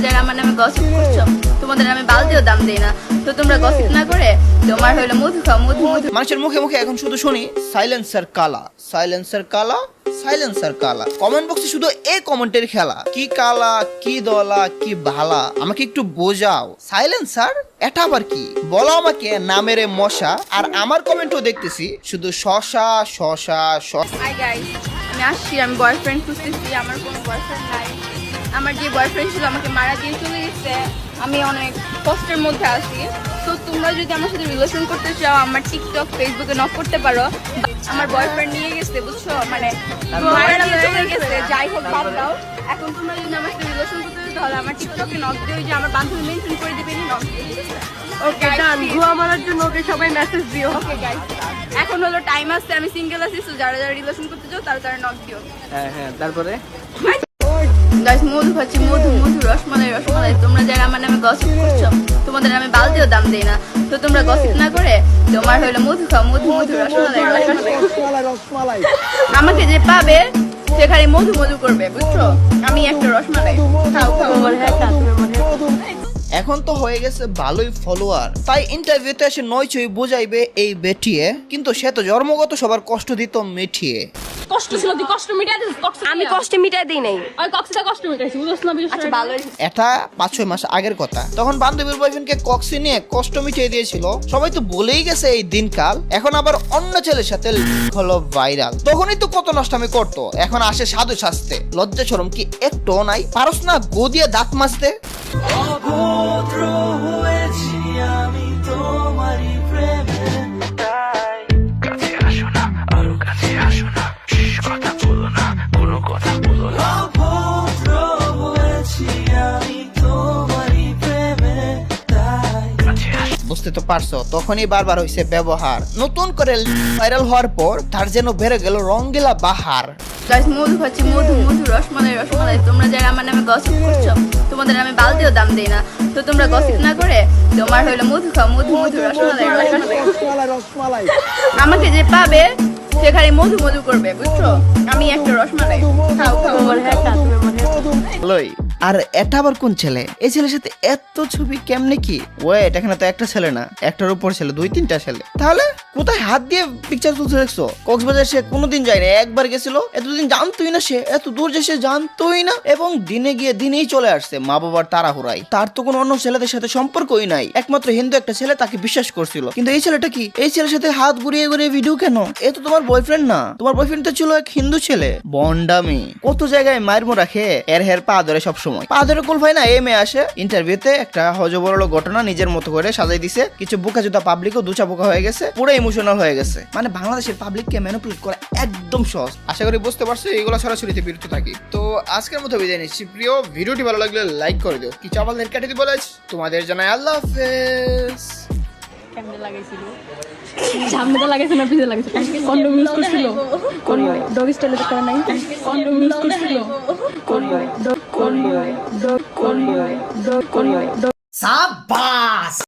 যারা আমার নামে গসিপ করছো তোমাদের আমি বালতিও দাম দেই না। তো তোমরা গসিপ না করে তোমার হলো মধু খাও, মধু মধু। মানুষের মুখে মুখে এখন শুধু শুনি সাইলেন্সার কালা, সাইলেন্সার কালা, সাইলেন্সার কালা। কমেন্ট বক্সে শুধু এই কমেন্টের খেলা, কি কালা, কি দলা, কি ভালা, আমাকে একটু বোঝাও। সাইলেন্সার এটা আবার কি বলো আমাকে, নামেরে মশা। আর আমার কমেন্টও দেখতেছি শুধু শশা শশা শশা। হাই গাইস, আমি আসছি, আমি বয়ফ্রেন্ড খুঁজতেছি, আমার কোনো বয়ফ্রেন্ড নাই। আমার যে বয়ফ্রেন্ড ছিল আমাকে মারা দিয়ে চলে গেছে, আমি অনেক কষ্টের মধ্যে আছি। তো তোমরা যদি আমার সাথে রিলেশন করতে চাও আমার টিকটক ফেসবুকে নক করতে পারো। আমার বয়ফ্রেন্ড নিয়ে গেছে বুঝছো, মানে মারা দিয়ে চলে গেছে, যাই হোক বাদ দাও। এখন তোমরা যদি আমার সাথে রিলেশন করতে চাও তাহলে আমার টিকটকে নক দিও, যে আমার বান্ধবী মেনশন করে দিবে, নক দিয়ে দিবে। ওকে ডান, গুয়া মারার জন্য ওকে সবাই মেসেজ দিও। ওকে গাইস, এখন হলো টাইম আছে, আমি সিঙ্গেল আছি, তো যারা যারা রিলেশন করতে চাও তারা তারা নক দিও। হ্যাঁ তারপরে গাইস মধু খাচ্ছি, মধু মধু, রসমালাই রসমালাই। তোমরা যারা আমার নামে গসিপ করছো তোমাদের আমি বালতিও দাম দেই না। তো তোমরা গসিপ না করে তোমার হলো মধু খাও, মধু মধু, রসমালাই রসমালাই। আমাকে যে পাবে সে খালি মধু মধু করবে বুঝছো, আমি একটা রসমালাই। খাও খাও। এখন তো হয়ে গেছে ভালোই ফলোয়ার, তাই ইন্টারভিউতে এসে নয় ছয় বোঝাইবে এই বেটিয়ে, কিন্তু সে তো জন্মগত সবার কষ্ট দিত মিঠিয়ে। কষ্ট ছিল, তুই কষ্ট মিটাই দিস। আমি কষ্ট মিটাই দেই নাই, ওই কষ্টটা কষ্ট মিটাইছি, বুঝছ না? আচ্ছা ভালো। এটা 5-6 মাস আগের কথা, তখন বান্ধবীর বয়ফ্রেন্ডকে কক্সি নিয়ে কষ্ট মিটিয়ে দিয়েছিল। সবাই তো বলেই গেছে এই দিনকাল। এখন আবার অন্য ছেলের সাথে হলো ভাইরাল, তখনই তো কত নষ্টামি করতো, এখন আসে সাধু সাজতে। লজ্জা শরম কি একটু নাই? পারস না গো দিয়ে দাঁত মাজতে? অভদ্র হয়েছি আমি তোমারই প্রেমে, তাই কাছে আসো না, আরো কাছে আসো না, কথা বলো না, কোনো কথা বলো না। অভদ্র হয়েছি আমি তোমারই প্রেমে, তাই কাছে আসো। বুঝতে তো পারছো, তখনই বারবার হইছে ব্যবহার। নতুন করে ভাইরাল হওয়ার পর তার যেন বেড়ে গেল রঙ্গিলা বাহার। গাইস মধু খাচ্ছি, মধু মধু, রসমালাই রসমালাই। তোমরা যারা আমার নামে গসিপ করছো তোমাদের আমি বালতিও দাম দেই না। তো তোমরা গসিপ না করে তোমার হলো মধু খাও, মধু মধু, রসমালাই রসমালাই। আমাকে যে পাবে সে খালি মধু মধু করবে বুঝছো, আমি একটা রসমালাই। খাও খাও। লই, আর এটা আবার কোন ছেলে? এই ছেলের সাথে এত ছবি কেমনে কি? ওয়েট, এখানে তো একটা ছেলে না, একটার উপর ছেলে, 2-3টা ছেলে। তাহলে কোথায় হাত দিয়ে পিকচার তুলতে দেখছো? কক্সবাজার সে কোনোদিন যায়নি, একবার গেছিল। এতদিন জানতোই না সে, এত দূর যে সে জানতোই না, এবং দিনে গিয়ে দিনেই চলে আসছে মা বাবার তাড়াহুড়ায়। তার তো কোনো অন্য ছেলেদের সাথে সম্পর্কই নাই, একমাত্র হিন্দু একটা ছেলে তাকে বিশ্বাস করছিল। কিন্তু এই ছেলেটা কি? এই ছেলের সাথে হাত ঘুরিয়ে ঘুরিয়ে ভিডিও কেন? এ তো তোমার বয়ফ্রেন্ড না, তোমার বয়ফ্রেন্ড তো ছিল এক হিন্দু ছেলে। বন্ডামি কত জায়গায় মায়ের মো রাখে, এর হের পা ধরে সব সময়। পা ধরে কোল ভাই না, এই মেয়ে আসে ইন্টারভিউতে একটা হজবরল ঘটনা নিজের মতো করে সাজাই দিছে। কিছু বোকা জুতা পাবলিকও দুচা বোকা হয়ে গেছে, পুরো ইমোশনাল হয়ে গেছে। মানে বাংলাদেশের পাবলিককে ম্যানিপুলেট করা একদম সহজ। আশা করি বুঝতে পারছো, এইগুলো সরাসরিতে বিরত থাকি। তো আজকের মতো বিদায় নিচ্ছি। প্রিয় ভিডিওটি ভালো লাগলে লাইক করে দিও, কিছু আমাদের কেটে দিব বলে তোমাদের জানাই আল্লাহ হাফেজ। কেমনে লাগাইছিল? সামনে তো লাগাইছে না পিছে লাগাইছে? কন্ডম ইউজ করছিল? ডগ স্টাইলে তো করে নাই। কন্ডম ইউজ করছিল? সাবাস।